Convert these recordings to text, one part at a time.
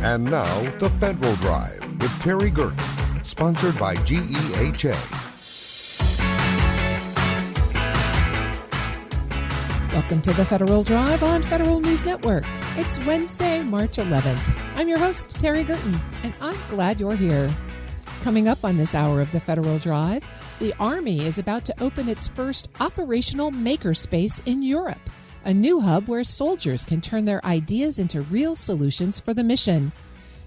And now, The Federal Drive with Terry Gerton, sponsored by GEHA. Welcome to The Federal Drive on Federal News Network. It's Wednesday, March 11th. I'm your host, Terry Gerton, and I'm glad you're here. Coming up on this hour of The Federal Drive, the Army is about to open its first operational makerspace in Europe, a new hub where soldiers can turn their ideas into real solutions for the mission.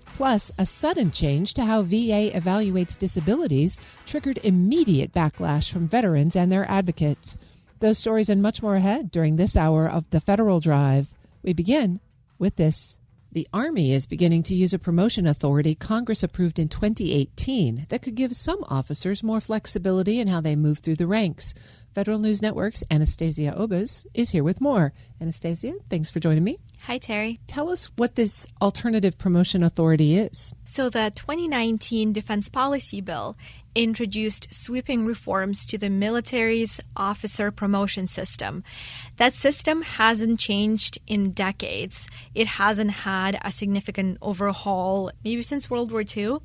Plus, a sudden change to how VA evaluates disabilities triggered immediate backlash from veterans and their advocates. Those stories and much more ahead during this hour of The Federal Drive. We begin with this. The Army is beginning to use a promotion authority Congress approved in 2018 that could give some officers more flexibility in how they move through the ranks. Federal News Network's Anastasia Obas is here with more. Anastasia, thanks for joining me. Hi, Terry. Tell us what this alternative promotion authority is. So the 2019 Defense Policy Bill introduced sweeping reforms to the military's officer promotion system. That system hasn't changed in decades. It hasn't had a significant overhaul, maybe since World War II.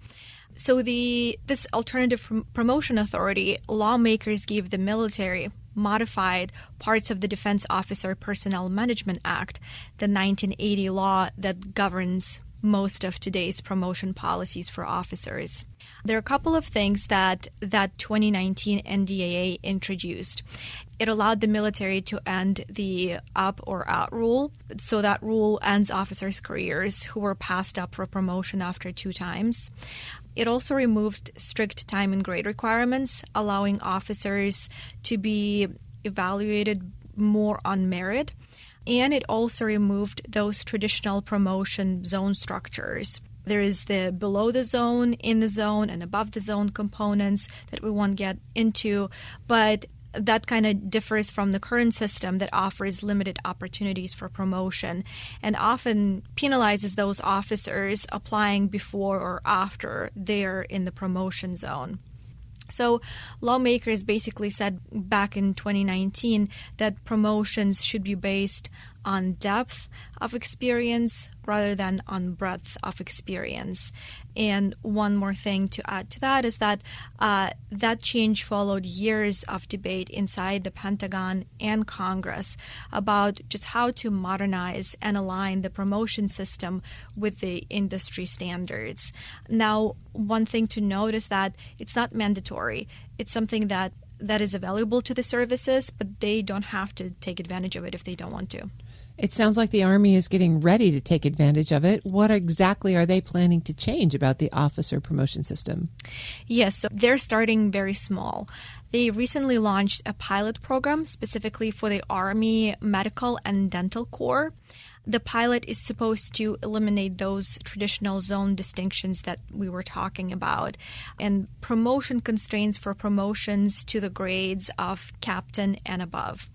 So this alternative promotion authority, lawmakers gave the military modified parts of the Defense Officer Personnel Management Act, the 1980 law that governs most of today's promotion policies for officers. There are a couple of things that 2019 NDAA introduced. It allowed the military to end the up or out rule. So that rule ends officers' careers who were passed up for promotion after 2 times. It also removed strict time and grade requirements, allowing officers to be evaluated more on merit. And it also removed those traditional promotion zone structures. There is the below the zone, in the zone, and above the zone components that we won't get into, but that kind of differs from the current system that offers limited opportunities for promotion and often penalizes those officers applying before or after they're in the promotion zone. So lawmakers basically said back in 2019 that promotions should be based on depth of experience rather than on breadth of experience. And one more thing to add to that is that that change followed years of debate inside the Pentagon and Congress about just how to modernize and align the promotion system with the industry standards. Now, one thing to note is that it's not mandatory. It's something that is available to the services, but they don't have to take advantage of it if they don't want to. It sounds like the Army is getting ready to take advantage of it. What exactly are they planning to change about the officer promotion system? Yes, so they're starting very small. They recently launched a pilot program specifically for the Army Medical and Dental Corps. The pilot is supposed to eliminate those traditional zone distinctions that we were talking about and promotion constraints for promotions to the grades of captain and above.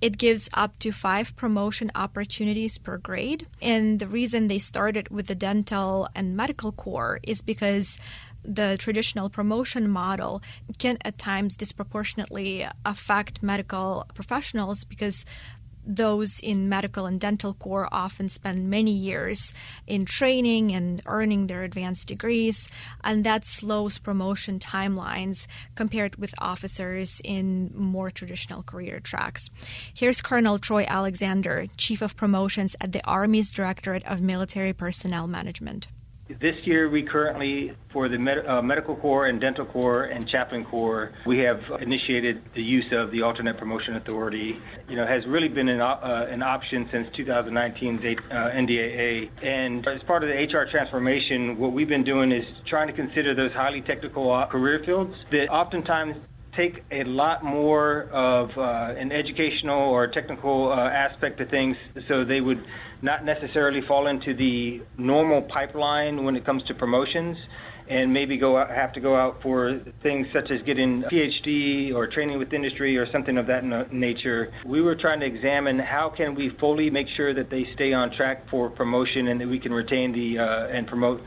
It gives up to 5 promotion opportunities per grade. And the reason they started with the dental and medical corps is because the traditional promotion model can at times disproportionately affect medical professionals because those in medical and dental corps often spend many years in training and earning their advanced degrees, and that slows promotion timelines compared with officers in more traditional career tracks. Here's Colonel Troy Alexander, Chief of Promotions at the Army's Directorate of Military Personnel Management. This year, we currently, for the Medical Corps and Dental Corps and Chaplain Corps, we have initiated the use of the Alternate Promotion Authority. Has really been an option since 2019's NDAA. And as part of the HR transformation, what we've been doing is trying to consider those highly technical career fields that oftentimes take a lot more of an educational or technical aspect to things, so they would not necessarily fall into the normal pipeline when it comes to promotions, and maybe have to go out for things such as getting a PhD or training with industry or something of that nature. We were trying to examine how can we fully make sure that they stay on track for promotion and that we can retain and promote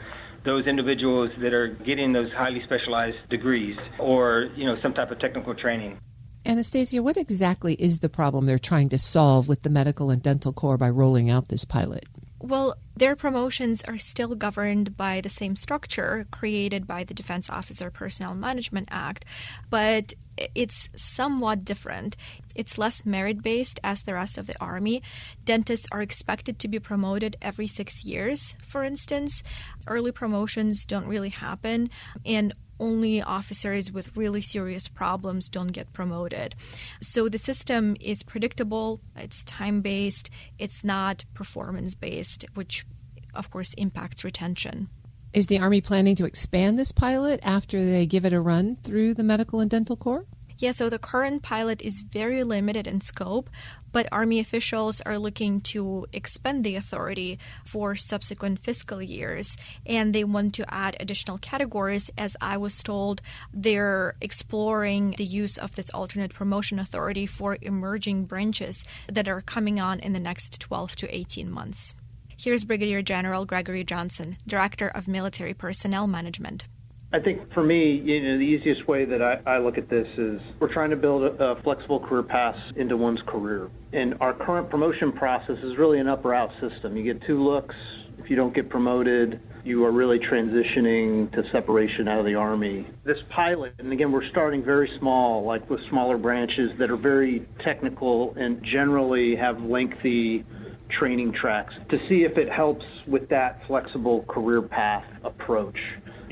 those individuals that are getting those highly specialized degrees or, some type of technical training. Anastasia, what exactly is the problem they're trying to solve with the medical and dental corps by rolling out this pilot? Well, their promotions are still governed by the same structure created by the Defense Officer Personnel Management Act, but it's somewhat different. It's less merit-based as the rest of the Army. Dentists are expected to be promoted every 6 years, for instance. Early promotions don't really happen, and only officers with really serious problems don't get promoted. So the system is predictable, it's time-based, it's not performance-based, which of course impacts retention. Is the Army planning to expand this pilot after they give it a run through the medical and dental corps? Yeah, so the current pilot is very limited in scope, but Army officials are looking to expand the authority for subsequent fiscal years, and they want to add additional categories. As I was told, they're exploring the use of this alternate promotion authority for emerging branches that are coming on in the next 12 to 18 months. Here's Brigadier General Gregory Johnson, Director of Military Personnel Management. I think for me, the easiest way that I look at this is we're trying to build a flexible career path into one's career. And our current promotion process is really an up-or-out system. You get 2 looks. If you don't get promoted, you are really transitioning to separation out of the Army. This pilot, and again, we're starting very small, like with smaller branches that are very technical and generally have lengthy training tracks, to see if it helps with that flexible career path approach.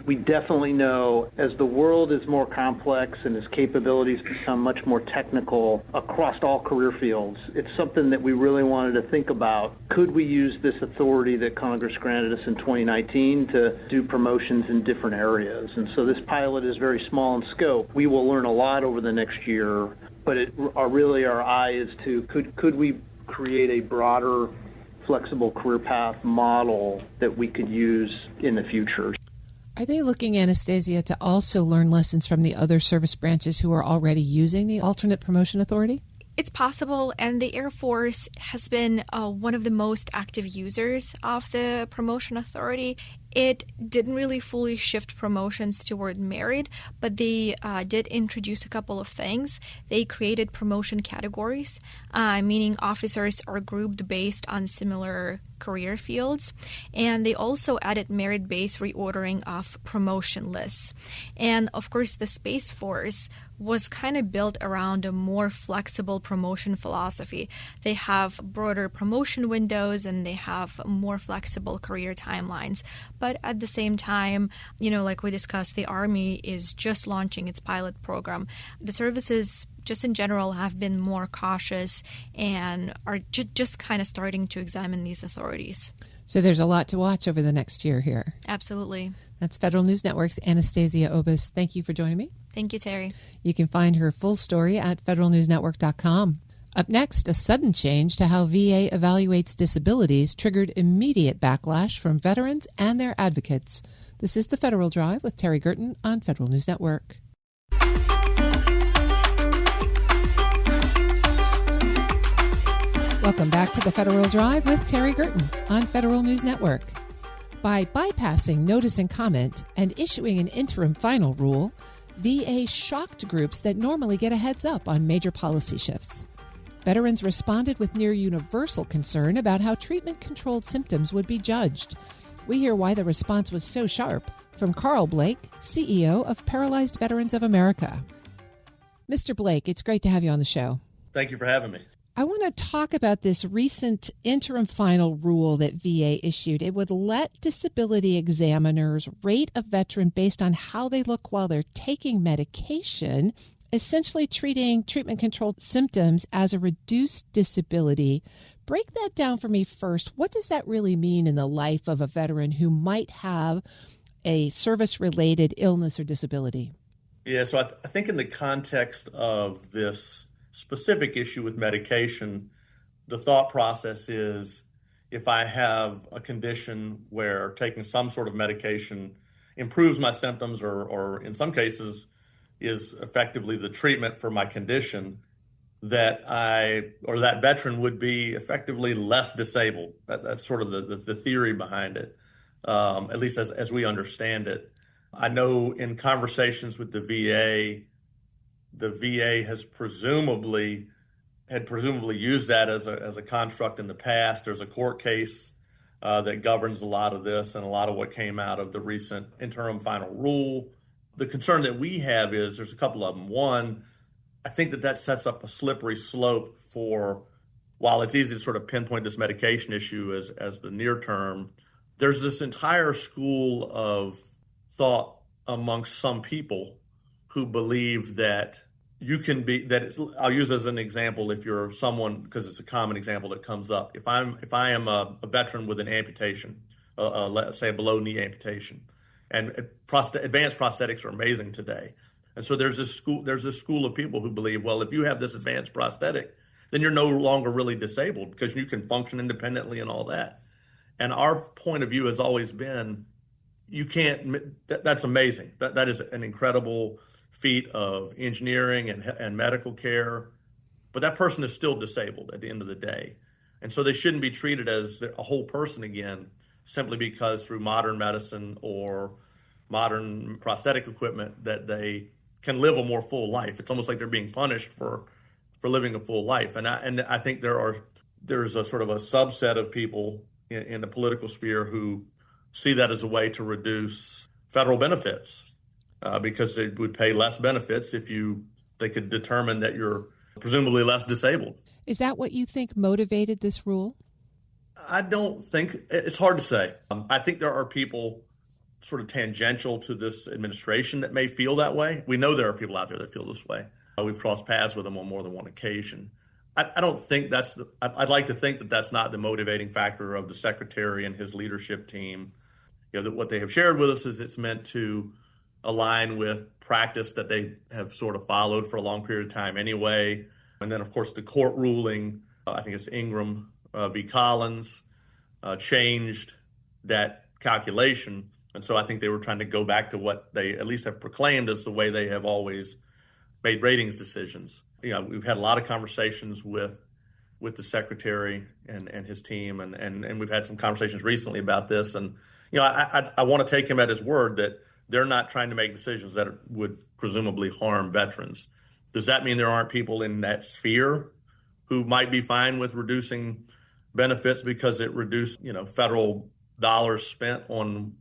We definitely know as the world is more complex and as capabilities become much more technical across all career fields, it's something that we really wanted to think about. Could we use this authority that Congress granted us in 2019 to do promotions in different areas? And so this pilot is very small in scope. We will learn a lot over the next year, but our eye is to could we create a broader flexible career path model that we could use in the future. Are they looking, Anastasia, to also learn lessons from the other service branches who are already using the alternate promotion authority? It's possible, and the Air Force has been one of the most active users of the promotion authority. It didn't really fully shift promotions toward merit, but they did introduce a couple of things. They created promotion categories, meaning officers are grouped based on similar career fields, and they also added merit-based reordering of promotion lists. And of course, the Space Force was kind of built around a more flexible promotion philosophy. They have broader promotion windows and they have more flexible career timelines. But at the same time, like we discussed, the Army is just launching its pilot program. The services just in general have been more cautious and are just kind of starting to examine these authorities. So there's a lot to watch over the next year here. Absolutely. That's Federal News Network's Anastasia Obis. Thank you for joining me. Thank you, Terry. You can find her full story at federalnewsnetwork.com. Up next, a sudden change to how VA evaluates disabilities triggered immediate backlash from veterans and their advocates. This is The Federal Drive with Terry Gerton on Federal News Network. Welcome back to The Federal Drive with Terry Gerton on Federal News Network. By bypassing notice and comment and issuing an interim final rule, VA shocked groups that normally get a heads up on major policy shifts. Veterans responded with near universal concern about how treatment-controlled symptoms would be judged. We hear why the response was so sharp from Carl Blake, CEO of Paralyzed Veterans of America. Mr. Blake, it's great to have you on the show. Thank you for having me. I want to talk about this recent interim final rule that VA issued. It would let disability examiners rate a veteran based on how they look while they're taking medication, essentially treating treatment-controlled symptoms as a reduced disability. Break that down for me first. What does that really mean in the life of a veteran who might have a service-related illness or disability? Yeah, so I think in the context of this specific issue with medication, the thought process is if I have a condition where taking some sort of medication improves my symptoms or in some cases is effectively the treatment for my condition, that that veteran would be effectively less disabled. That's sort of the theory behind it, at least as we understand it. I know in conversations with the VA has presumably used that as a construct in the past. There's a court case that governs a lot of this and a lot of what came out of the recent interim final rule. The concern that we have is there's a couple of them. One, I think that sets up a slippery slope for, while it's easy to sort of pinpoint this medication issue as the near term, there's this entire school of thought amongst some people who believe that you can be, I'll use as an example, if you're someone, because it's a common example that comes up. If I am a veteran with an amputation, let's say a below knee amputation, and advanced prosthetics are amazing today. And so there's this school of people who believe, well, if you have this advanced prosthetic, then you're no longer really disabled because you can function independently and all that. And our point of view has always been, you can't, that's amazing. That is an incredible feat of engineering and medical care, but that person is still disabled at the end of the day. And so they shouldn't be treated as a whole person again, simply because through modern medicine or modern prosthetic equipment that they can live a more full life. It's almost like they're being punished for living a full life. And I think there's a sort of a subset of people in the political sphere who see that as a way to reduce federal benefits. Because they would pay less benefits if they could determine that you're presumably less disabled. Is that what you think motivated this rule? I don't think, it's hard to say. I think there are people sort of tangential to this administration that may feel that way. We know there are people out there that feel this way. We've crossed paths with them on more than one occasion. I don't think I'd like to think that that's not the motivating factor of the secretary and his leadership team. That what they have shared with us is it's meant to align with practice that they have sort of followed for a long period of time anyway. And then, of course, the court ruling, I think it's Ingram v. Collins, changed that calculation. And so I think they were trying to go back to what they at least have proclaimed as the way they have always made ratings decisions. We've had a lot of conversations with the secretary and his team, and we've had some conversations recently about this. And, I want to take him at his word that they're not trying to make decisions that would presumably harm veterans. Does that mean there aren't people in that sphere who might be fine with reducing benefits because it reduced, federal dollars spent on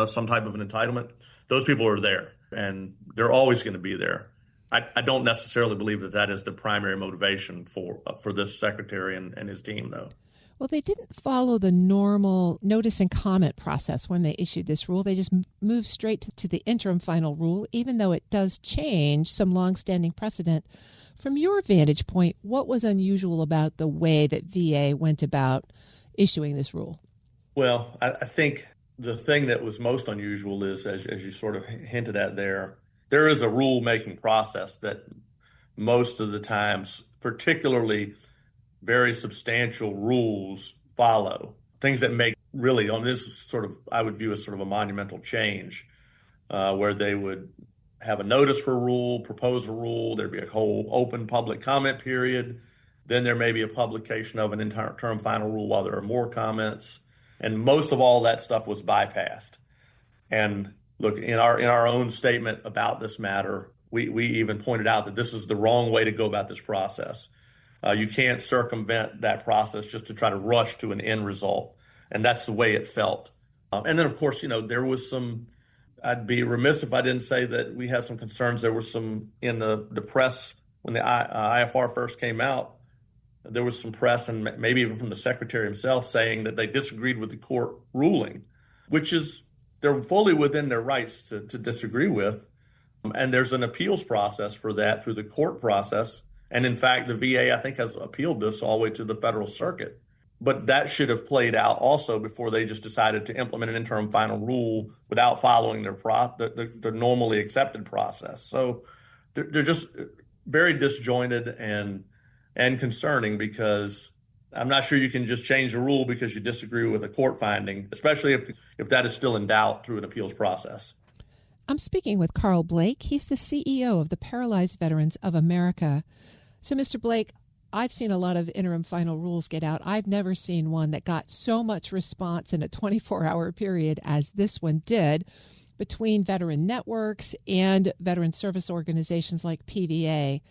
some type of an entitlement? Those people are there, and they're always going to be there. I don't necessarily believe that is the primary motivation for this secretary and his team, though. Well, they didn't follow the normal notice and comment process when they issued this rule. They just moved straight to the interim final rule, even though it does change some longstanding precedent. From your vantage point, what was unusual about the way that VA went about issuing this rule? Well, I think the thing that was most unusual is, as you sort of hinted at there is a rule-making process that most of the times, particularly very substantial rules, follow. Things that make really, on this sort of, I would view as sort of a monumental change, where they would have a notice for a rule, propose a rule, there'd be a whole open public comment period, then there may be a publication of an interim final rule while there are more comments, and most of all that stuff was bypassed. And look, in our own statement about this matter, we even pointed out that this is the wrong way to go about this process. You can't circumvent that process just to try to rush to an end result. And that's the way it felt. And then, of course, there was some, I'd be remiss if I didn't say that we have some concerns. There was some in the press when the IFR first came out. There was some press and maybe even from the secretary himself saying that they disagreed with the court ruling, which is they're fully within their rights to disagree with. And there's an appeals process for that through the court process. And in fact, the VA, I think, has appealed this all the way to the federal circuit. But that should have played out also before they just decided to implement an interim final rule without following the normally accepted process. So they're just very disjointed and concerning, because I'm not sure you can just change the rule because you disagree with a court finding, especially if that is still in doubt through an appeals process. I'm speaking with Carl Blake. He's the CEO of the Paralyzed Veterans of America. So, Mr. Blake, I've seen a lot of interim final rules get out. I've never seen one that got so much response in a 24-hour period as this one did between veteran networks and veteran service organizations like PVA.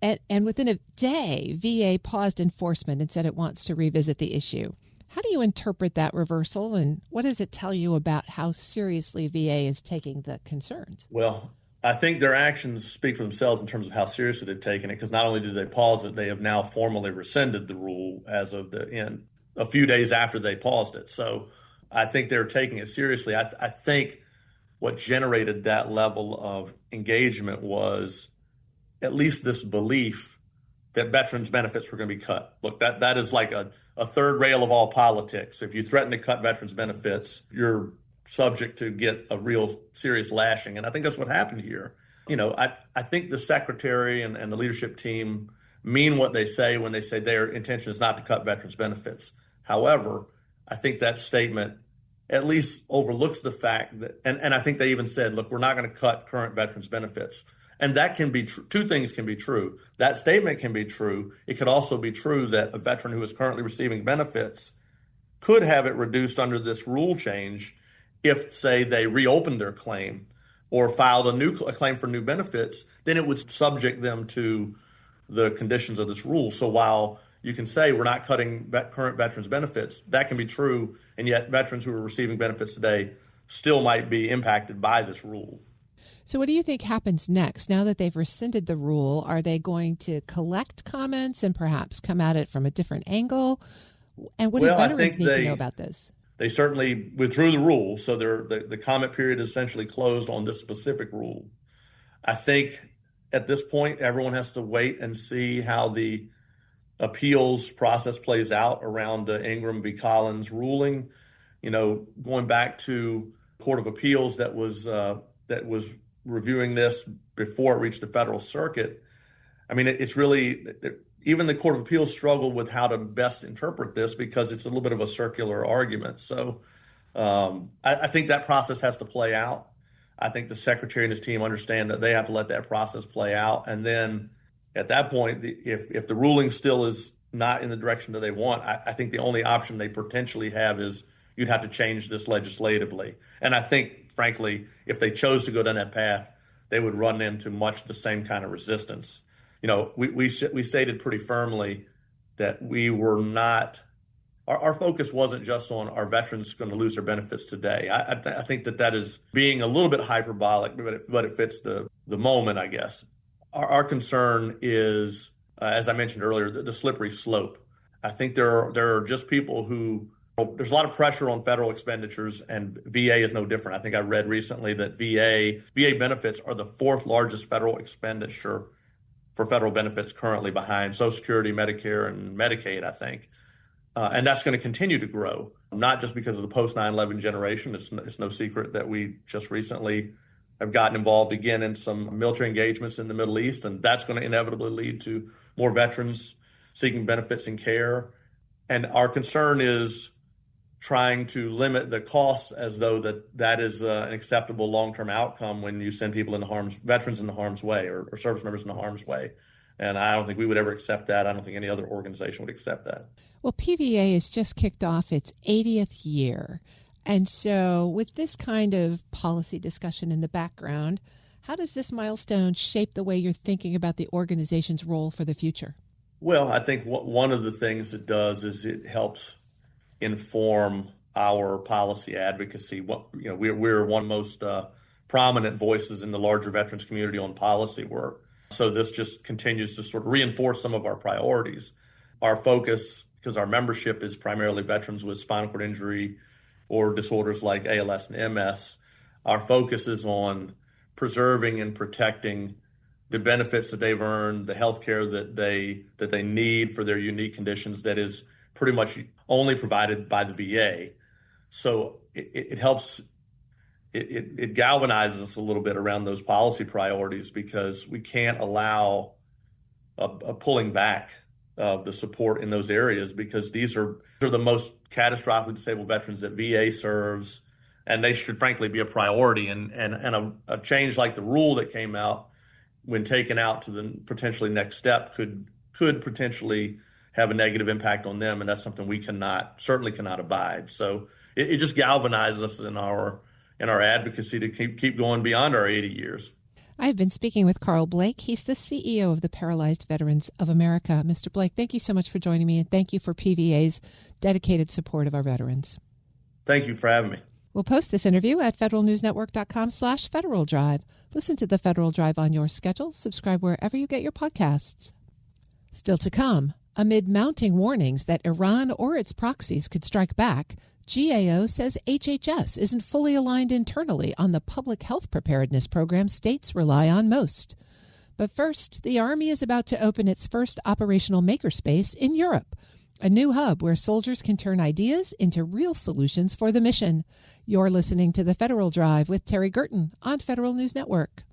And within a day, VA paused enforcement and said it wants to revisit the issue. How do you interpret that reversal, and what does it tell you about how seriously VA is taking the concerns? Well, I think their actions speak for themselves in terms of how seriously they've taken it, because not only did they pause it, they have now formally rescinded the rule as of the end, a few days after they paused it. So I think they're taking it seriously. I think what generated that level of engagement was at least this belief that veterans benefits were going to be cut. Look, that is like a third rail of all politics. If you threaten to cut veterans benefits, you're subject to get a real serious lashing. And I think that's what happened here. I think the secretary and the leadership team mean what they say when they say their intention is not to cut veterans benefits. However, I think that statement at least overlooks the fact that, and I think they even said, look, we're not going to cut current veterans benefits. And that can be true. Two things can be true. That statement can be true. It could also be true that a veteran who is currently receiving benefits could have it reduced under this rule change if, say, they reopened their claim or filed a claim for new benefits. Then it would subject them to the conditions of this rule. So while you can say we're not cutting current veterans benefits, that can be true, and yet veterans who are receiving benefits today still might be impacted by this rule. So what do you think happens next? Now that they've rescinded the rule, are they going to collect comments and perhaps come at it from a different angle? And what do veterans need to know about this? They certainly withdrew the rule, so the comment period is essentially closed on this specific rule. I think at this point, everyone has to wait and see how the appeals process plays out around the Ingram v. Collins ruling. Going back to Court of Appeals that was reviewing this before it reached the federal circuit. I mean, it's really, even the Court of Appeals struggled with how to best interpret this because it's a little bit of a circular argument. So I think that process has to play out. I think the secretary and his team understand that they have to let that process play out. And then at that point, if the ruling still is not in the direction that they want, I think the only option they potentially have is you'd have to change this legislatively. And I think, frankly, if they chose to go down that path, they would run into much the same kind of resistance. We stated pretty firmly that we were not, our focus wasn't just on our veterans going to lose their benefits today. I think that is being a little bit hyperbolic, but it fits the moment, I guess. Our concern is, as I mentioned earlier, the slippery slope. I think there are just people who, there's a lot of pressure on federal expenditures, and VA is no different. I think I read recently that VA benefits are the fourth largest federal expenditure for federal benefits currently, behind Social Security, Medicare, and Medicaid, I think. And that's going to continue to grow, not just because of the post 9/11 generation. It's no secret that we just recently have gotten involved again in some military engagements in the Middle East, and that's going to inevitably lead to more veterans seeking benefits and care. And our concern is trying to limit the costs as though that is an acceptable long-term outcome when you send people veterans in the harm's way or service members in the harm's way. And I don't think we would ever accept that. I don't think any other organization would accept that. Well, PVA has just kicked off its 80th year. And so with this kind of policy discussion in the background, how does this milestone shape the way you're thinking about the organization's role for the future? Well, I think one of the things it does is it helps inform our policy advocacy. We're one of the most prominent voices in the larger veterans community on policy work. So this just continues to sort of reinforce some of our priorities. Our focus, because our membership is primarily veterans with spinal cord injury or disorders like ALS and MS, our focus is on preserving and protecting the benefits that they've earned, the health care that they need for their unique conditions that is pretty much only provided by the VA. So it helps, it galvanizes us a little bit around those policy priorities, because we can't allow a pulling back of the support in those areas, because these are the most catastrophically disabled veterans that VA serves, and they should frankly be a priority. And a change like the rule that came out, when taken out to the potentially next step, could potentially have a negative impact on them, and that's something we certainly cannot abide. So it just galvanizes us in our advocacy to keep going beyond our 80 years. I've been speaking with Carl Blake. He's the CEO of the Paralyzed Veterans of America. Mr. Blake, thank you so much for joining me, and thank you for PVA's dedicated support of our veterans. Thank you for having me. We'll post this interview at federalnewsnetwork.com/Federal Drive. Listen to the Federal Drive on your schedule. Subscribe wherever you get your podcasts. Still to come, amid mounting warnings that Iran or its proxies could strike back, GAO says HHS isn't fully aligned internally on the public health preparedness program states rely on most. But first, the Army is about to open its first operational makerspace in Europe, a new hub where soldiers can turn ideas into real solutions for the mission. You're listening to the Federal Drive with Terry Gerton on Federal News Network.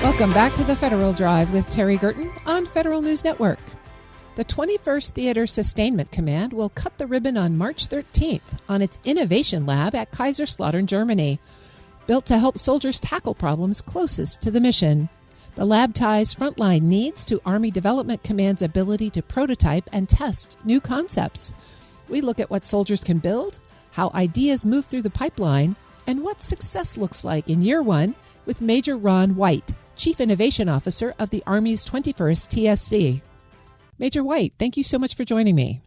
Welcome back to the Federal Drive with Terry Gerton on Federal News Network. The 21st Theater Sustainment Command will cut the ribbon on March 13th on its Innovation Lab at Kaiserslautern, Germany. Built to help soldiers tackle problems closest to the mission. The lab ties frontline needs to Army Development Command's ability to prototype and test new concepts. We look at what soldiers can build, how ideas move through the pipeline, and what success looks like in year one with Major Ron White, Chief Innovation Officer of the Army's 21st TSC. Major White, thank you so much for joining me.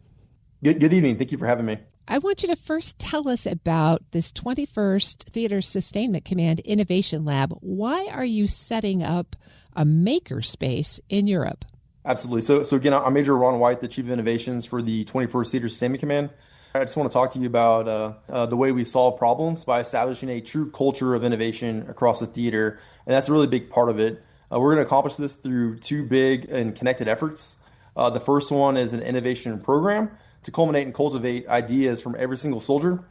Good evening. Thank you for having me. I want you to first tell us about this 21st Theater Sustainment Command Innovation Lab. Why are you setting up a makerspace in Europe? Absolutely. So again, I'm Major Ron White, the Chief of Innovations for the 21st Theater Sustainment Command. I just want to talk to you about the way we solve problems by establishing a true culture of innovation across the theater, and that's a really big part of it. We're going to accomplish this through two big and connected efforts. The first one is an innovation program to culminate and cultivate ideas from every single soldier,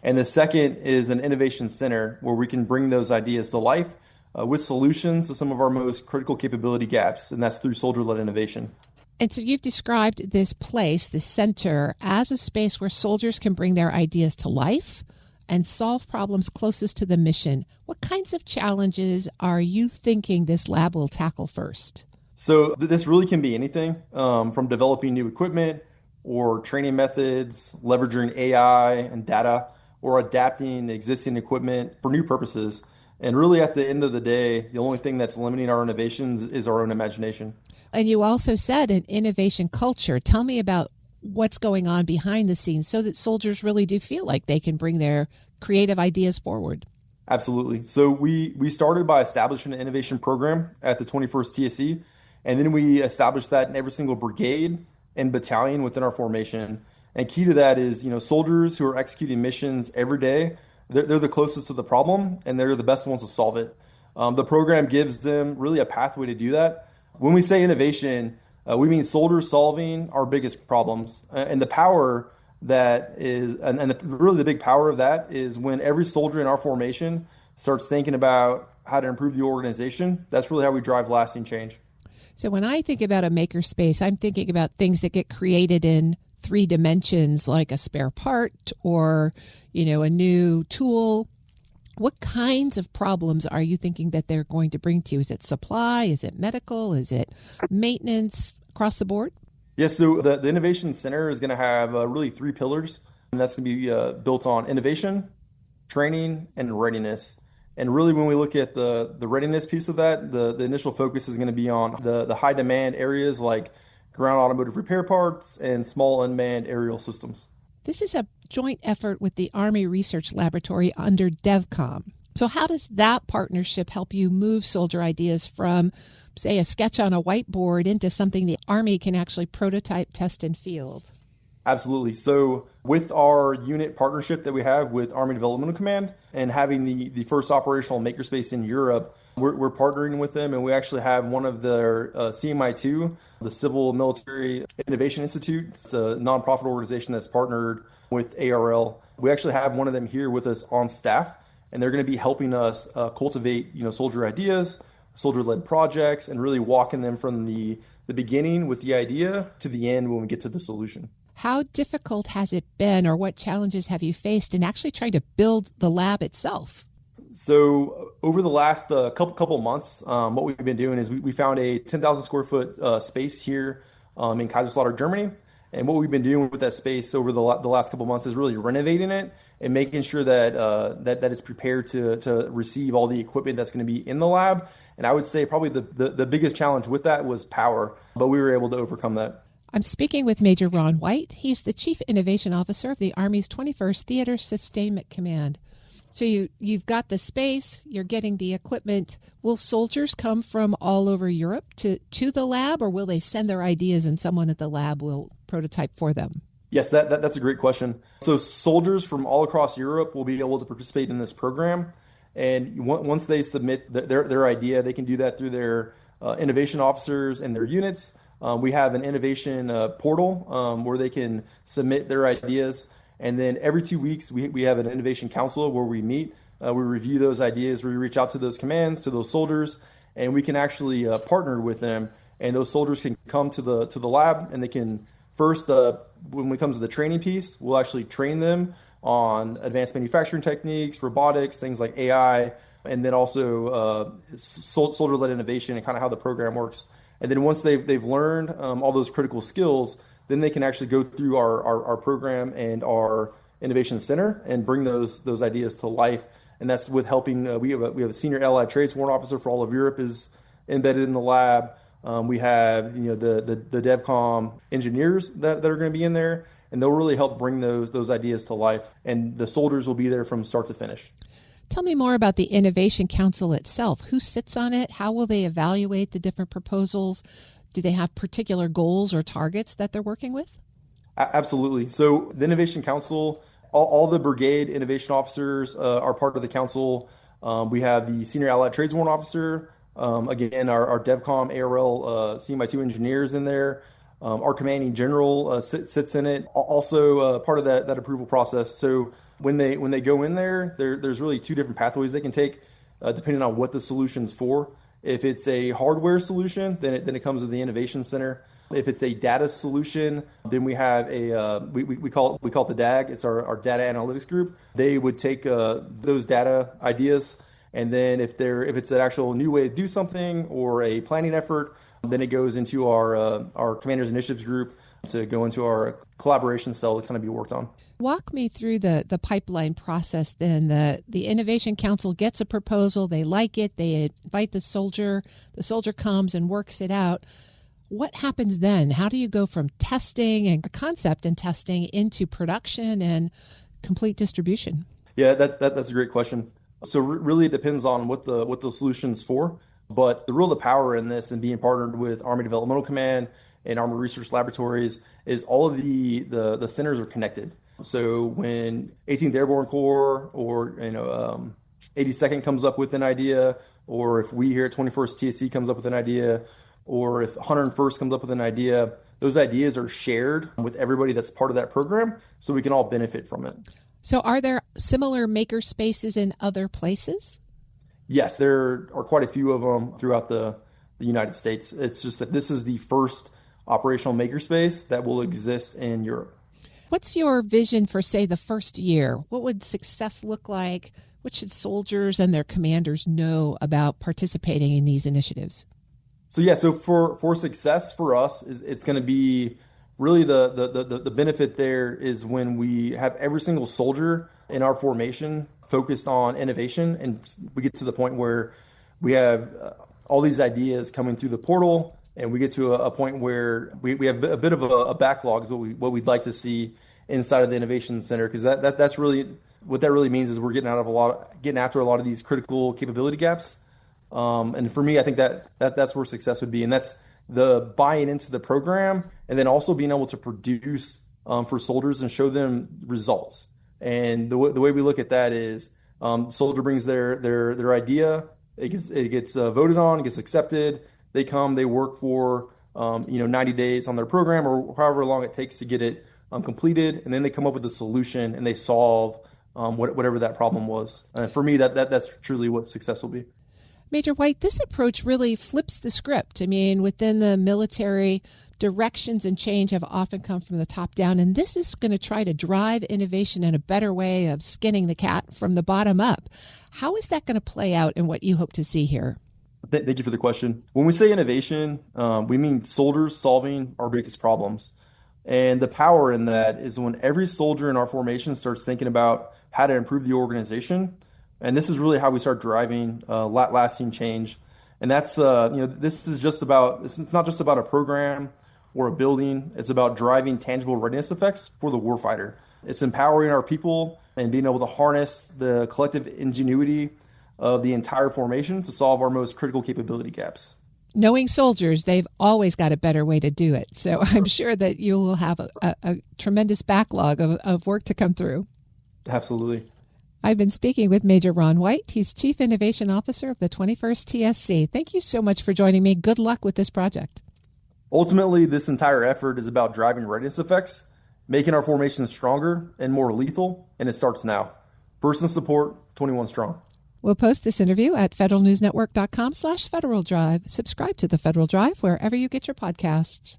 and the second is an innovation center where we can bring those ideas to life with solutions to some of our most critical capability gaps, and that's through soldier-led innovation. And so you've described this place, this center, as a space where soldiers can bring their ideas to life and solve problems closest to the mission. What kinds of challenges are you thinking this lab will tackle first? So this really can be anything from developing new equipment or training methods, leveraging AI and data, or adapting existing equipment for new purposes. And really at the end of the day, the only thing that's limiting our innovations is our own imagination. And you also said an innovation culture. Tell me about what's going on behind the scenes so that soldiers really do feel like they can bring their creative ideas forward. Absolutely. So we started by establishing an innovation program at the 21st TSC, and then we established that in every single brigade and battalion within our formation. And key to that is, soldiers who are executing missions every day, they're the closest to the problem, and they're the best ones to solve it. The program gives them really a pathway to do that. When we say innovation, we mean soldiers solving our biggest problems. And the power that is, really the big power of that is when every soldier in our formation starts thinking about how to improve the organization. That's really how we drive lasting change. So when I think about a makerspace, I'm thinking about things that get created in 3 dimensions, like a spare part or, a new tool. What kinds of problems are you thinking that they're going to bring to you? Is it supply? Is it medical? Is it maintenance across the board? Yes, so the Innovation Center is going to have really 3 pillars, and that's going to be built on innovation, training, and readiness. And really when we look at the readiness piece of that, the initial focus is going to be on the high demand areas like ground automotive repair parts and small unmanned aerial systems. This is a joint effort with the Army Research Laboratory under DevCom. So how does that partnership help you move soldier ideas from, say, a sketch on a whiteboard into something the Army can actually prototype, test, and field? Absolutely. So with our unit partnership that we have with Army Development Command and having the first operational makerspace in Europe, we're partnering with them, and we actually have one of their CMI2, the Civil Military Innovation Institute. It's a nonprofit organization that's partnered with ARL. We actually have one of them here with us on staff, and they're going to be helping us cultivate, soldier ideas, soldier-led projects, and really walking them from the beginning with the idea to the end when we get to the solution. How difficult has it been, or what challenges have you faced in actually trying to build the lab itself? So over the last couple months, what we've been doing is we found a 10,000 square foot space here in Kaiserslautern, Germany. And what we've been doing with that space over the last couple of months is really renovating it and making sure that that it's prepared to receive all the equipment that's going to be in the lab. And I would say probably the biggest challenge with that was power, but we were able to overcome that. I'm speaking with Major Ron White. He's the Chief Innovation Officer of the Army's 21st Theater Sustainment Command. So you've got the space, you're getting the equipment. Will soldiers come from all over Europe to the lab, or will they send their ideas and someone at the lab will prototype for them? Yes, that's a great question. So soldiers from all across Europe will be able to participate in this program. And once they submit their idea, they can do that through their innovation officers and their units. We have an innovation portal where they can submit their ideas. And then every 2 weeks, we have an innovation council where we meet, we review those ideas, we reach out to those commands, to those soldiers, and we can actually partner with them. And those soldiers can come to the lab, and they can first, when it comes to the training piece, we'll actually train them on advanced manufacturing techniques, robotics, things like AI, and then also soldier-led innovation and kind of how the program works. And then once they've learned all those critical skills, then they can actually go through our program and our innovation center and bring those ideas to life. And that's with helping. We have a senior allied trades warrant officer for all of Europe is embedded in the lab. We have the DevCom engineers that are going to be in there, and they'll really help bring those ideas to life. And the soldiers will be there from start to finish. Tell me more about the Innovation Council itself. Who sits on it? How will they evaluate the different proposals? Do they have particular goals or targets that they're working with? Absolutely. So the Innovation Council, all the brigade innovation officers are part of the council. We have the senior allied trades warrant officer, again, our DevCom ARL CMI2 engineers in there. Our commanding general sits in it, also part of that approval process. So when they go in there's really two different pathways they can take, depending on what the solution's for. If it's a hardware solution, then it comes to the Innovation Center. If it's a data solution, then we have we call it the DAG. It's our data analytics group. They would take those data ideas, and then if it's an actual new way to do something or a planning effort, then it goes into our Commanders Initiatives group to go into our collaboration cell to kind of be worked on. Walk me through the pipeline process then. The Innovation Council gets a proposal, they like it, they invite the soldier comes and works it out. What happens then? How do you go from testing and concept and testing into production and complete distribution? Yeah, that's a great question. So really it depends on what the solution's for, but the power in this and being partnered with Army Developmental Command and Army Research Laboratories is all of the centers are connected. So when 18th Airborne Corps or 82nd comes up with an idea, or if we here at 21st TSC comes up with an idea, or if 101st comes up with an idea, those ideas are shared with everybody that's part of that program, so we can all benefit from it. So are there similar makerspaces in other places? Yes, there are quite a few of them throughout the United States. It's just that this is the first operational makerspace that will exist in Europe. What's your vision for, say, the first year? What would success look like? What should soldiers and their commanders know about participating in these initiatives? So for success for us, it's going to be really the benefit there is when we have every single soldier in our formation focused on innovation, and we get to the point where we have all these ideas coming through the portal, and we get to a point where we have a bit of a backlog is what we'd like to see inside of the Innovation Center, because that's really what that really means is we're getting after a lot of these critical capability gaps. And for me, I think that's where success would be, and that's the buying into the program, and then also being able to produce for soldiers and show them results. And the way we look at that is soldier brings their idea, it gets voted on, it gets accepted. They come, they work for 90 days on their program or however long it takes to get it completed, and then they come up with a solution and they solve whatever that problem was. For me, that's truly what success will be. Major White, this approach really flips the script. I mean, within the military, directions and change have often come from the top down, and this is going to try to drive innovation in a better way of skinning the cat from the bottom up. How is that going to play out in what you hope to see here? Thank you for the question. When we say innovation, we mean soldiers solving our biggest problems. And the power in that is when every soldier in our formation starts thinking about how to improve the organization. And this is really how we start driving lasting change. And that's, this is not just about a program or a building. It's about driving tangible readiness effects for the warfighter. It's empowering our people and being able to harness the collective ingenuity of the entire formation to solve our most critical capability gaps. Knowing soldiers, they've always got a better way to do it. So I'm sure that you will have a tremendous backlog of work to come through. Absolutely. I've been speaking with Major Ron White. He's Chief Innovation Officer of the 21st TSC. Thank you so much for joining me. Good luck with this project. Ultimately, this entire effort is about driving readiness effects, making our formation stronger and more lethal, and it starts now. Person support, 21 strong. We'll post this interview at federalnewsnetwork.com/Federal Drive. Subscribe to the Federal Drive wherever you get your podcasts.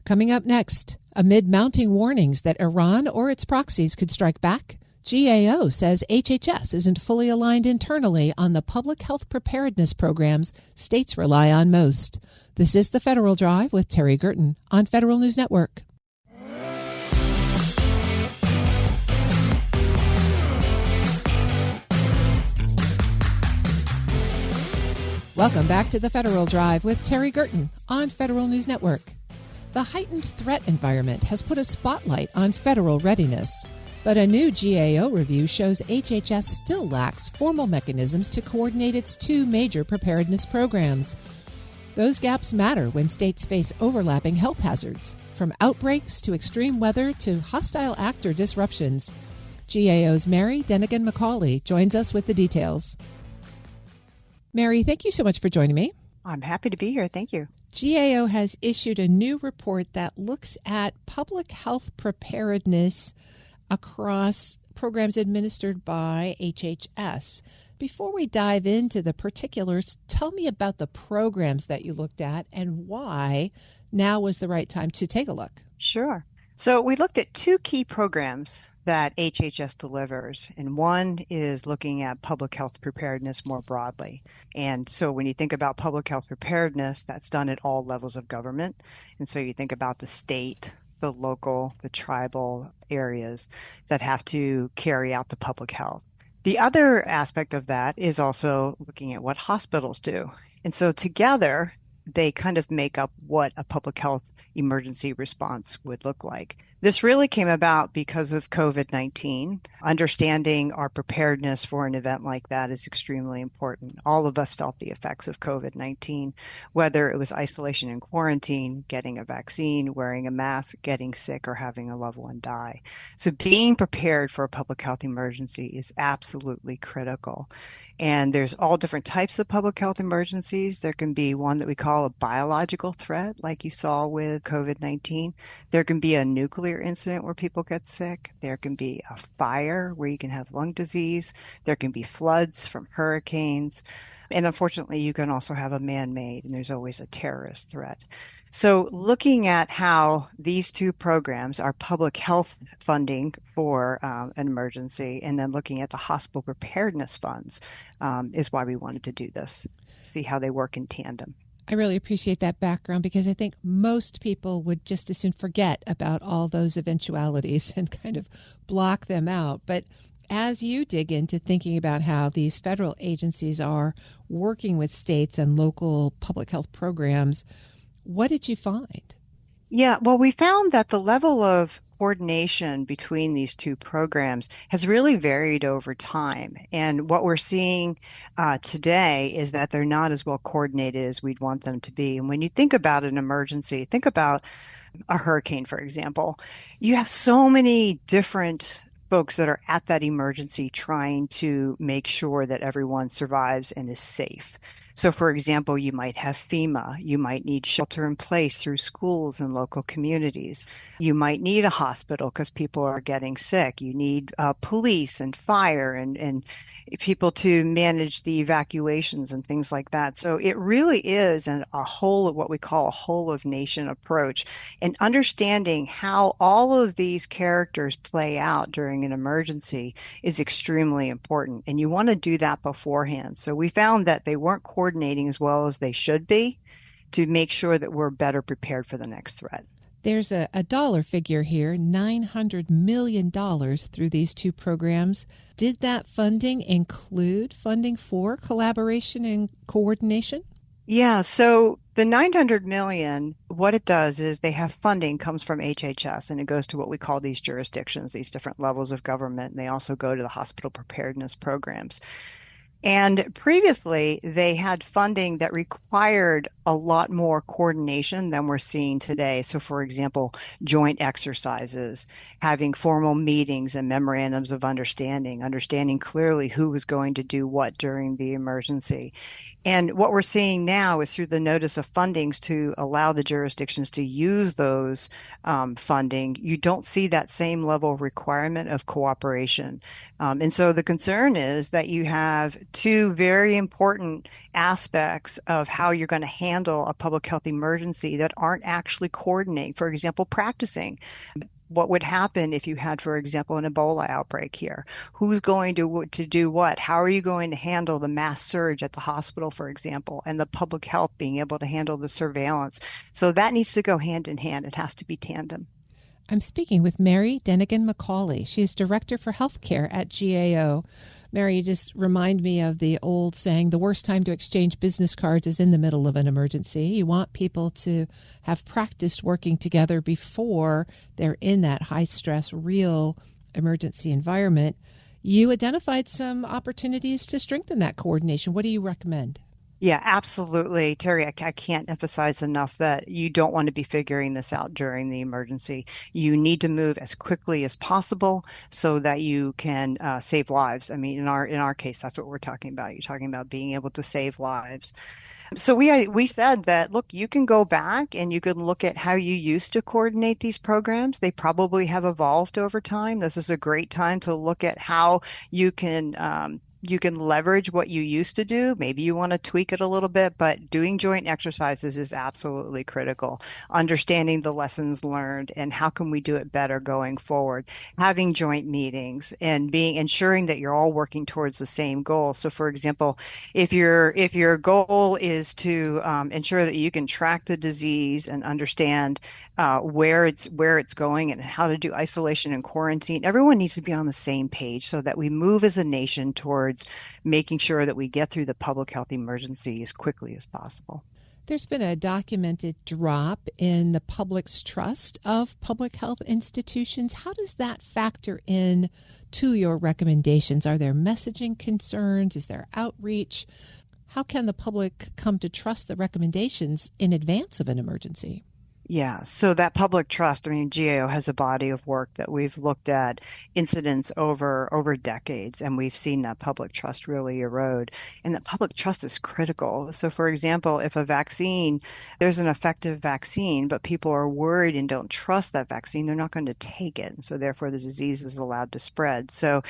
Coming up next, amid mounting warnings that Iran or its proxies could strike back, GAO says HHS isn't fully aligned internally on the public health preparedness programs states rely on most. This is the Federal Drive with Terry Gerton on Federal News Network. Welcome back to the Federal Drive with Terry Gerton on Federal News Network. The heightened threat environment has put a spotlight on federal readiness, but a new GAO review shows HHS still lacks formal mechanisms to coordinate its two major preparedness programs. Those gaps matter when states face overlapping health hazards, from outbreaks to extreme weather to hostile actor disruptions. GAO's Mary Denigan-McCauley joins us with the details. Mary, thank you so much for joining me. I'm happy to be here. Thank you. GAO has issued a new report that looks at public health preparedness across programs administered by HHS. Before we dive into the particulars, tell me about the programs that you looked at and why now was the right time to take a look. Sure. So we looked at two key programs that HHS delivers, and one is looking at public health preparedness more broadly. And so when you think about public health preparedness, that's done at all levels of government. And so you think about the state, the local, the tribal areas that have to carry out the public health. The other aspect of that is also looking at what hospitals do. And so together, they kind of make up what a public health emergency response would look like. This really came about because of COVID-19. Understanding our preparedness for an event like that is extremely important. All of us felt the effects of COVID-19, whether it was isolation and quarantine, getting a vaccine, wearing a mask, getting sick, or having a loved one die. So being prepared for a public health emergency is absolutely critical. And there's all different types of public health emergencies. There can be one that we call a biological threat, like you saw with COVID-19. There can be a nuclear incident where people get sick. There can be a fire where you can have lung disease. There can be floods from hurricanes. And unfortunately, you can also have a man-made, and there's always a terrorist threat. So looking at how these two programs are public health funding for an emergency, and then looking at the hospital preparedness funds is why we wanted to do this, see how they work in tandem. I really appreciate that background because I think most people would just as soon forget about all those eventualities and kind of block them out. But as you dig into thinking about how these federal agencies are working with states and local public health programs, what did you find? Yeah, well, we found that the level of coordination between these two programs has really varied over time. And what we're seeing today is that they're not as well coordinated as we'd want them to be. And when you think about an emergency, think about a hurricane, for example, you have so many different folks that are at that emergency trying to make sure that everyone survives and is safe. So, for example, you might have FEMA. You might need shelter in place through schools and local communities. You might need a hospital because people are getting sick. You need police and fire and people to manage the evacuations and things like that. So it really is a whole of what we call a whole of nation approach, and understanding how all of these characters play out during an emergency is extremely important. And you want to do that beforehand. So we found that they weren't coordinating as well as they should be to make sure that we're better prepared for the next threat. There's a dollar figure here, $900 million through these two programs. Did that funding include funding for collaboration and coordination? Yeah, so the 900 million, what it does is they have funding comes from HHS, and it goes to what we call these jurisdictions, these different levels of government, and they also go to the hospital preparedness programs. And previously, they had funding that required a lot more coordination than we're seeing today. So, for example, joint exercises, having formal meetings and memorandums of understanding clearly who was going to do what during the emergency. And what we're seeing now is through the notice of fundings to allow the jurisdictions to use those funding, you don't see that same level of requirement of cooperation. And so the concern is that you have two very important aspects of how you're going to handle a public health emergency that aren't actually coordinating. For example, practicing. What would happen if you had, for example, an Ebola outbreak here? Who's going to do what? How are you going to handle the mass surge at the hospital, for example, and the public health being able to handle the surveillance? So that needs to go hand in hand. It has to be tandem. I'm speaking with Mary Dennigan-McCauley. She's Director for Healthcare at GAO. Mary, you just remind me of the old saying, the worst time to exchange business cards is in the middle of an emergency. You want people to have practiced working together before they're in that high-stress, real emergency environment. You identified some opportunities to strengthen that coordination. What do you recommend? Yeah, absolutely. Terry, I can't emphasize enough that you don't want to be figuring this out during the emergency. You need to move as quickly as possible so that you can save lives. I mean, in our case, that's what we're talking about. You're talking about being able to save lives. So we said that, look, you can go back and you can look at how you used to coordinate these programs. They probably have evolved over time. This is a great time to look at how you can leverage what you used to do. Maybe you want to tweak it a little bit, but doing joint exercises is absolutely critical. Understanding the lessons learned and how can we do it better going forward. Having joint meetings and ensuring that you're all working towards the same goal. So, for example, if your goal is to ensure that you can track the disease and understand where it's going and how to do isolation and quarantine, everyone needs to be on the same page so that we move as a nation towards making sure that we get through the public health emergency as quickly as possible. There's been a documented drop in the public's trust of public health institutions. How does that factor in to your recommendations? Are there messaging concerns? Is there outreach? How can the public come to trust the recommendations in advance of an emergency? Yeah, so that public trust, I mean, GAO has a body of work that we've looked at incidents over decades, and we've seen that public trust really erode. And that public trust is critical. So, for example, if there's an effective vaccine, but people are worried and don't trust that vaccine, they're not going to take it. And so therefore the disease is allowed to spread. So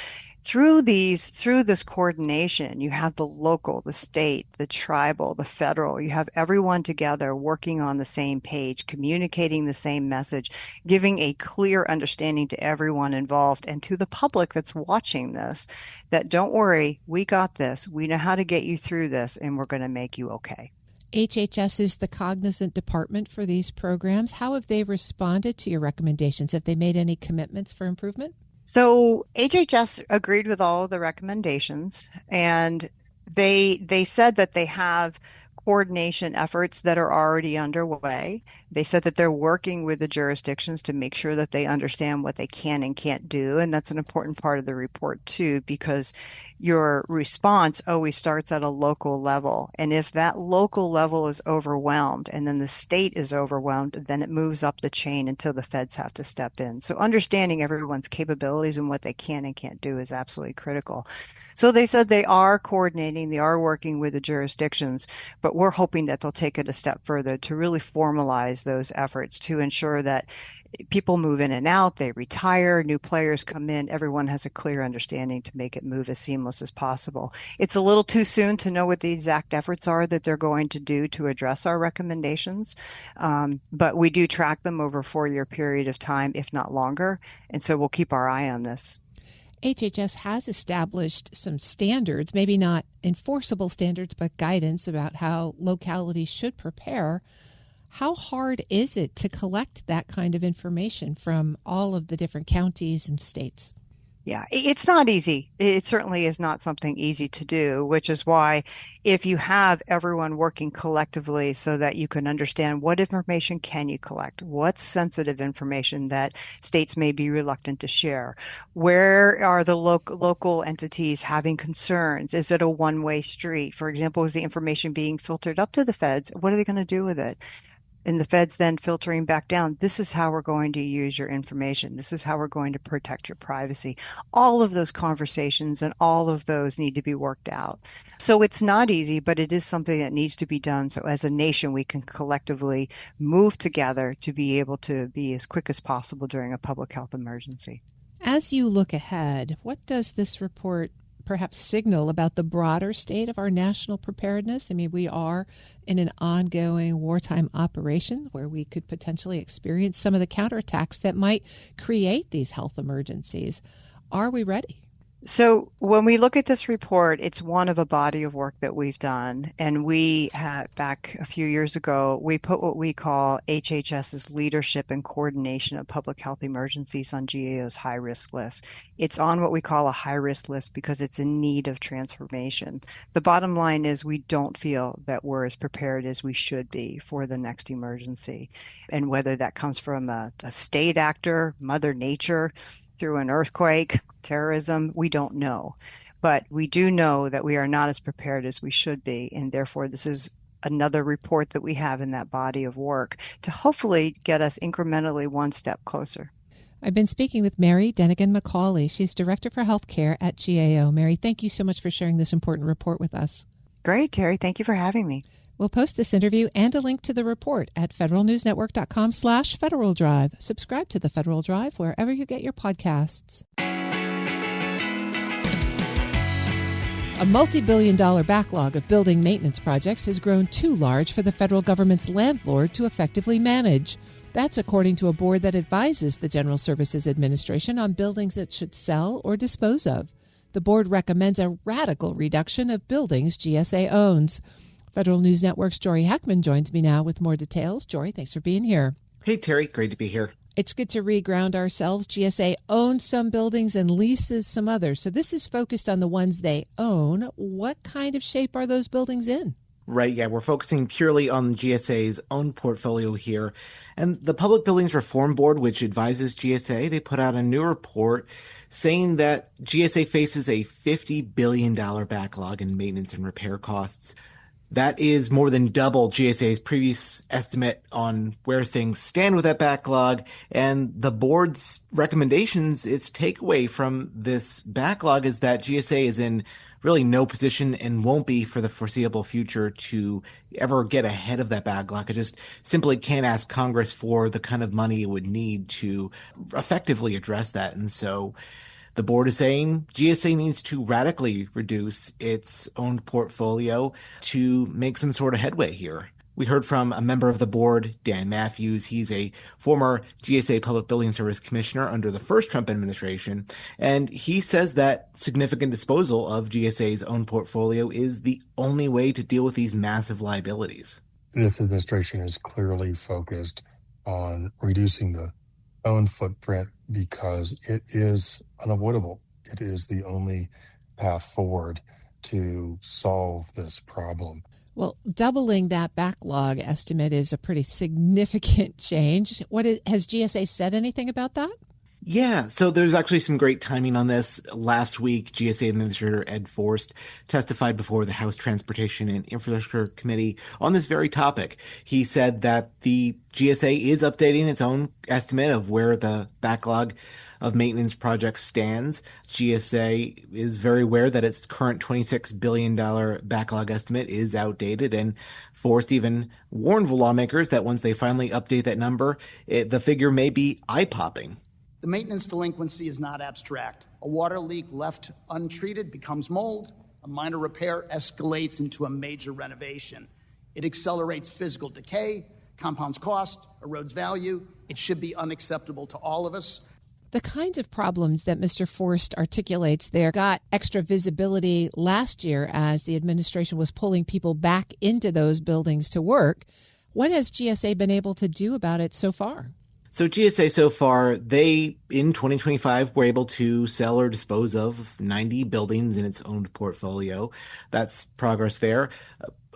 through this coordination, you have the local, the state, the tribal, the federal, you have everyone together working on the same page, communicating the same message, giving a clear understanding to everyone involved and to the public that's watching this, that don't worry, we got this, we know how to get you through this, and we're going to make you okay. HHS is the cognizant department for these programs. How have they responded to your recommendations? Have they made any commitments for improvement? So HHS agreed with all of the recommendations, and they said that they have coordination efforts that are already underway. They said that they're working with the jurisdictions to make sure that they understand what they can and can't do. And that's an important part of the report too, because your response always starts at a local level. And if that local level is overwhelmed and then the state is overwhelmed, then it moves up the chain until the feds have to step in. So understanding everyone's capabilities and what they can and can't do is absolutely critical. So they said they are coordinating, they are working with the jurisdictions, but we're hoping that they'll take it a step further to really formalize those efforts to ensure that people move in and out, they retire, new players come in, everyone has a clear understanding to make it move as seamless as possible. It's a little too soon to know what the exact efforts are that they're going to do to address our recommendations, but we do track them over a 4-year period of time, if not longer, and so we'll keep our eye on this. HHS has established some standards, maybe not enforceable standards, but guidance about how localities should prepare. How hard is it to collect that kind of information from all of the different counties and states? Yeah, it's not easy. It certainly is not something easy to do, which is why if you have everyone working collectively so that you can understand what information can you collect, what's sensitive information that states may be reluctant to share, where are the local entities having concerns? Is it a one-way street? For example, is the information being filtered up to the feds? What are they going to do with it? And the feds then filtering back down, this is how we're going to use your information. This is how we're going to protect your privacy. All of those conversations and all of those need to be worked out. So it's not easy, but it is something that needs to be done. So as a nation, we can collectively move together to be able to be as quick as possible during a public health emergency. As you look ahead, what does this report perhaps signal about the broader state of our national preparedness? I mean, we are in an ongoing wartime operation where we could potentially experience some of the counterattacks that might create these health emergencies. Are we ready? So when we look at this report, it's one of a body of work that we've done. And we had, back a few years ago, we put what we call HHS's leadership and coordination of public health emergencies on GAO's high-risk list. It's on what we call a high-risk list because it's in need of transformation. The bottom line is we don't feel that we're as prepared as we should be for the next emergency. And whether that comes from a state actor, Mother Nature, through an earthquake, terrorism, we don't know. But we do know that we are not as prepared as we should be. And therefore, this is another report that we have in that body of work to hopefully get us incrementally one step closer. I've been speaking with Mary Dennigan-McCauley. She's Director for Healthcare at GAO. Mary, thank you so much for sharing this important report with us. Great, Terry. Thank you for having me. We'll post this interview and a link to the report at federalnewsnetwork.com/Federal Drive. Subscribe to the Federal Drive wherever you get your podcasts. A multi-billion-dollar backlog of building maintenance projects has grown too large for the federal government's landlord to effectively manage. That's according to a board that advises the General Services Administration on buildings it should sell or dispose of. The board recommends a radical reduction of buildings GSA owns. Federal News Network's Jory Heckman joins me now with more details. Jory, thanks for being here. Hey, Terry. Great to be here. It's good to reground ourselves. GSA owns some buildings and leases some others. So this is focused on the ones they own. What kind of shape are those buildings in? Right, yeah, we're focusing purely on GSA's own portfolio here. And the Public Buildings Reform Board, which advises GSA, they put out a new report saying that GSA faces a $50 billion backlog in maintenance and repair costs. That is more than double GSA's previous estimate on where things stand with that backlog. And the board's recommendations, its takeaway from this backlog is that GSA is in really no position and won't be for the foreseeable future to ever get ahead of that backlog. It just simply can't ask Congress for the kind of money it would need to effectively address that. And so the board is saying GSA needs to radically reduce its own portfolio to make some sort of headway here. We heard from a member of the board, Dan Matthews. He's a former GSA Public Building Service Commissioner under the first Trump administration, and he says that significant disposal of GSA's own portfolio is the only way to deal with these massive liabilities. This administration is clearly focused on reducing the own footprint because it is unavoidable. It is the only path forward to solve this problem. Well, doubling that backlog estimate is a pretty significant change. Has GSA said anything about that? Yeah, so there's actually some great timing on this. Last week, GSA Administrator Ed Forst testified before the House Transportation and Infrastructure Committee on this very topic. He said that the GSA is updating its own estimate of where the backlog of maintenance projects stands. GSA is very aware that its current $26 billion backlog estimate is outdated, and Forst even warned lawmakers that once they finally update that number, the figure may be eye-popping. The maintenance delinquency is not abstract. A water leak left untreated becomes mold. A minor repair escalates into a major renovation. It accelerates physical decay, compounds cost, erodes value. It should be unacceptable to all of us. The kinds of problems that Mr. Forst articulates there got extra visibility last year as the administration was pulling people back into those buildings to work. What has GSA been able to do about it so far? So GSA so far, they, in 2025, were able to sell or dispose of 90 buildings in its owned portfolio. That's progress there.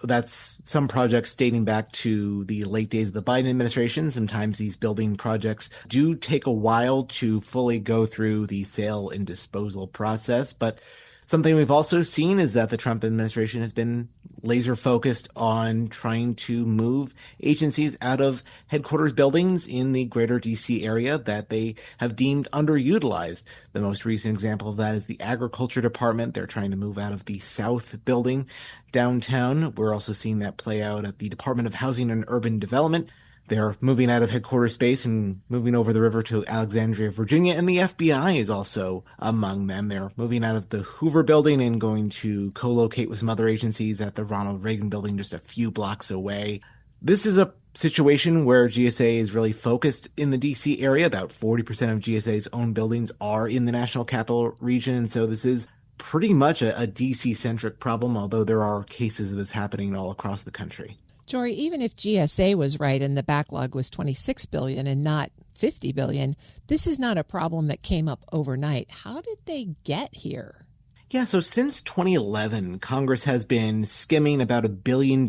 That's some projects dating back to the late days of the Biden administration. Sometimes these building projects do take a while to fully go through the sale and disposal process. But something we've also seen is that the Trump administration has been laser focused on trying to move agencies out of headquarters buildings in the greater DC area that they have deemed underutilized. The most recent example of that is the Agriculture Department. They're trying to move out of the South building downtown. We're also seeing that play out at the Department of Housing and Urban Development. They're moving out of headquarters space and moving over the river to Alexandria, Virginia, and the FBI is also among them. They're moving out of the Hoover building and going to co-locate with some other agencies at the Ronald Reagan building just a few blocks away. This is a situation where GSA is really focused in the DC area. About 40% of GSA's own buildings are in the National Capital Region, and so this is pretty much a DC-centric problem, although there are cases of this happening all across the country. Jory, even if GSA was right and the backlog was $26 billion and not $50 billion, this is not a problem that came up overnight. How did they get here? Yeah, so since 2011, Congress has been skimming about $1 billion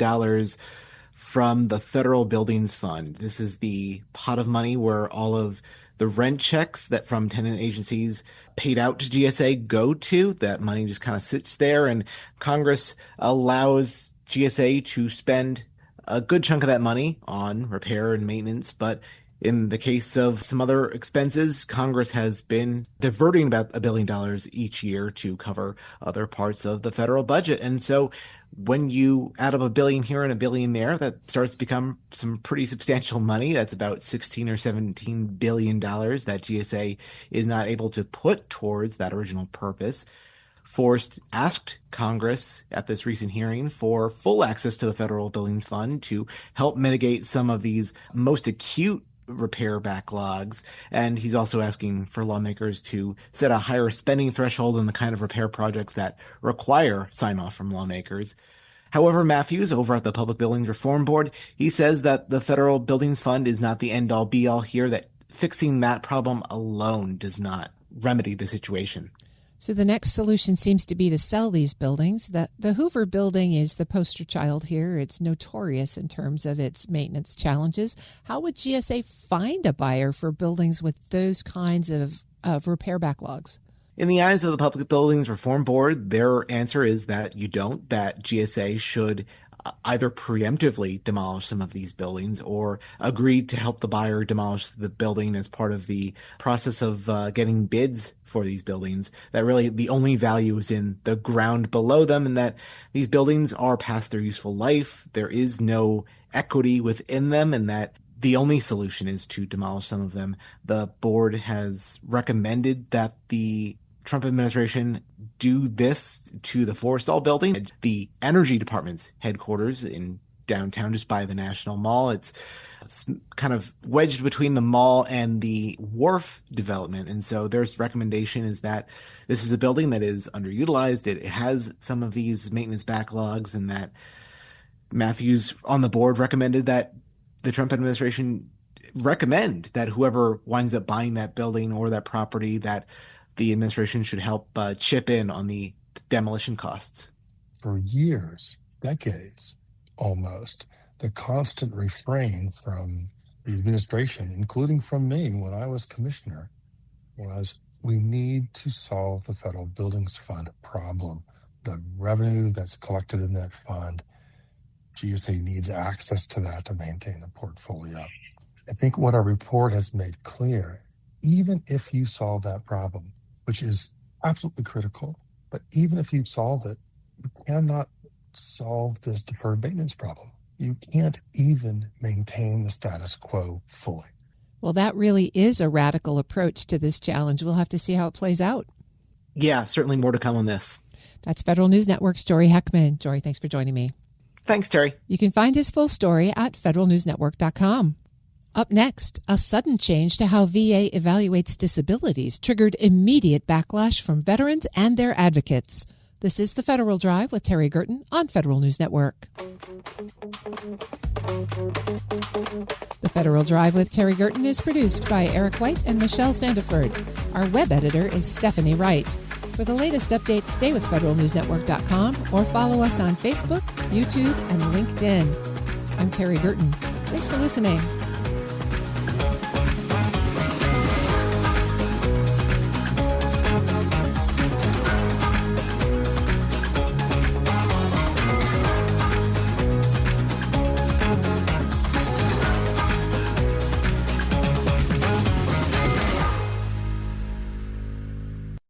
from the Federal Buildings Fund. This is the pot of money where all of the rent checks that from tenant agencies paid out to GSA go to. That money just kind of sits there, and Congress allows GSA to spend a good chunk of that money on repair and maintenance. But in the case of some other expenses, Congress has been diverting about $1 billion each year to cover other parts of the federal budget. And so when you add up $1 billion here and $1 billion there, that starts to become some pretty substantial money. That's about $16 or $17 billion that GSA is not able to put towards that original purpose. Forrest asked Congress at this recent hearing for full access to the Federal Buildings Fund to help mitigate some of these most acute repair backlogs. And he's also asking for lawmakers to set a higher spending threshold in the kind of repair projects that require sign-off from lawmakers. However, Matthews, over at the Public Buildings Reform Board, he says that the Federal Buildings Fund is not the end-all be-all here, that fixing that problem alone does not remedy the situation. So the next solution seems to be to sell these buildings. The Hoover building is the poster child here. It's notorious in terms of its maintenance challenges. How would GSA find a buyer for buildings with those kinds of repair backlogs? In the eyes of the Public Buildings Reform Board, their answer is that you don't, that GSA should either preemptively demolish some of these buildings or agree to help the buyer demolish the building as part of the process of getting bids for these buildings, that really the only value is in the ground below them, and that these buildings are past their useful life. There is no equity within them, and that the only solution is to demolish some of them. The board has recommended that the Trump administration do this to the Forrestal building, the Energy Department's headquarters in downtown, just by the National Mall. It's kind of wedged between the mall and the wharf development. And so their recommendation is that this is a building that is underutilized. It has some of these maintenance backlogs, and that Matthews on the board recommended that the Trump administration recommend that whoever winds up buying that building or that property, that the administration should help chip in on the demolition costs. For years, decades almost, the constant refrain from the administration, including from me when I was commissioner, was we need to solve the Federal Buildings Fund problem. The revenue that's collected in that fund, GSA needs access to that to maintain the portfolio. I think what our report has made clear, even if you solve that problem, which is absolutely critical, but even if you solve it, you cannot solve this deferred maintenance problem. You can't even maintain the status quo fully. Well, that really is a radical approach to this challenge. We'll have to see how it plays out. Yeah, certainly more to come on this. That's Federal News Network's Jory Heckman. Jory, thanks for joining me. Thanks, Terry. You can find his full story at federalnewsnetwork.com. Up next, a sudden change to how VA evaluates disabilities triggered immediate backlash from veterans and their advocates. This is the Federal Drive with Terry Gerton on Federal News Network. The Federal Drive with Terry Gerton is produced by Eric White and Michelle Sandiford. Our web editor is Stephanie Wright. For the latest updates, stay with federalnewsnetwork.com or follow us on Facebook, YouTube, and LinkedIn. I'm Terry Gerton. Thanks for listening.